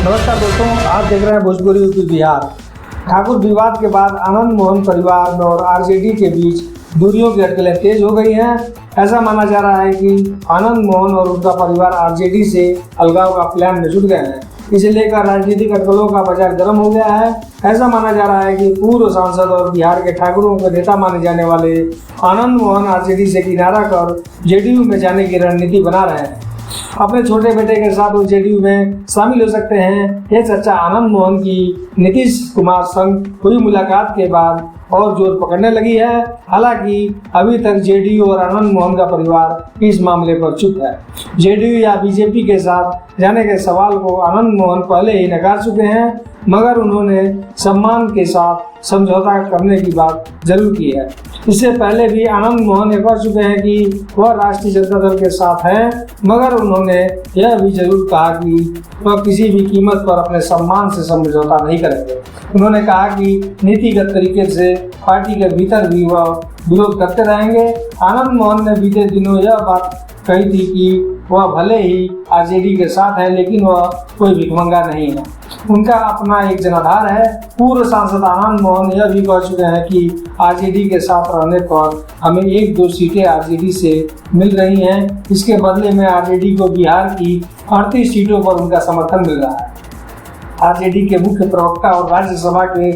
नमस्कार दोस्तों, आप देख रहे हैं भोजपुरी यूपी बिहार। ठाकुर विवाद के बाद आनंद मोहन परिवार और आरजेडी के बीच दूरियों की अटकलें तेज हो गई हैं। ऐसा माना जा रहा है कि आनंद मोहन और उनका परिवार आरजेडी से अलगाव का प्लान में जुट गए हैं। इसे लेकर राजनीतिक अटकलों का बाजार गर्म हो गया है। ऐसा माना जा रहा है कि पूर्व सांसद और बिहार के ठाकुरों के नेता माने जाने वाले आनंद मोहन आरजेडी से किनारा कर जेडीयू में जाने की रणनीति बना रहे हैं। अपने छोटे बेटे के साथ वो जेडीयू में शामिल हो सकते हैं। ये चर्चा आनंद मोहन की नीतीश कुमार संग हुई मुलाकात के बाद और जोर पकड़ने लगी है। हालांकि अभी तक जेडीयू और आनंद मोहन का परिवार इस मामले पर चुप है। जेडीयू या बीजेपी के साथ जाने के सवाल को आनंद मोहन पहले ही नकार चुके हैं, मगर उन्होंने सम्मान के साथ समझौता करने की बात जरूर की है। इससे पहले भी आनंद मोहन ये कह चुके हैं कि वह राष्ट्रीय जनता दल के साथ हैं, मगर उन्होंने यह भी जरूर कहा कि वह किसी भी कीमत पर अपने सम्मान से समझौता नहीं करेंगे। उन्होंने कहा कि नीतिगत तरीके से पार्टी के भीतर भी वह विरोध करते रहेंगे। आनंद मोहन ने बीते दिनों यह बात कही थी कि वह भले ही आरजेडी के साथ है, लेकिन वह कोई भिखमंगा नहीं है। उनका अपना एक जनाधार है। पूर्व सांसद आनंद मोहन यह भी कह चुके हैं कि आरजेडी के साथ रहने पर हमें 1-2 सीटें आरजेडी से मिल रही हैं। इसके बदले में आरजेडी को बिहार की 38 सीटों पर उनका समर्थन मिल रहा है। आरजेडी के मुख्य प्रवक्ता और राज्यसभा के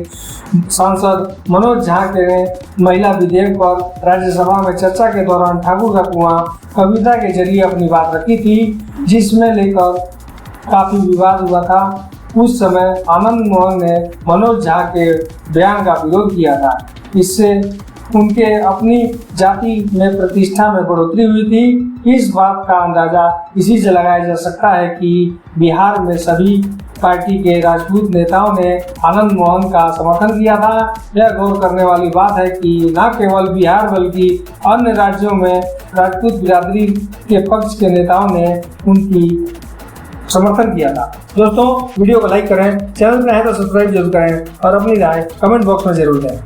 सांसद मनोज झा के महिला विधेयक पर राज्यसभा में चर्चा के दौरान ठाकुर का कुआं कविता के जरिए अपनी बात रखी थी, जिसमें लेकर काफी विवाद हुआ था। उस समय आनंद मोहन ने मनोज झा के बयान का विरोध किया था। इससे उनके अपनी जाति में प्रतिष्ठा में बढ़ोतरी हुई थी। इस बात का अंदाजा इसी से लगाया जा सकता है कि बिहार में सभी पार्टी के राजपूत नेताओं ने आनंद मोहन का समर्थन किया था। यह गौर करने वाली बात है कि न केवल बिहार बल्कि अन्य राज्यों में राजपूत बिरादरी के पक्ष के नेताओं ने उनकी समर्थन किया था। दोस्तों, वीडियो को लाइक करें, चैनल पर है तो सब्सक्राइब जरूर करें और अपनी राय कमेंट बॉक्स में जरूर दें।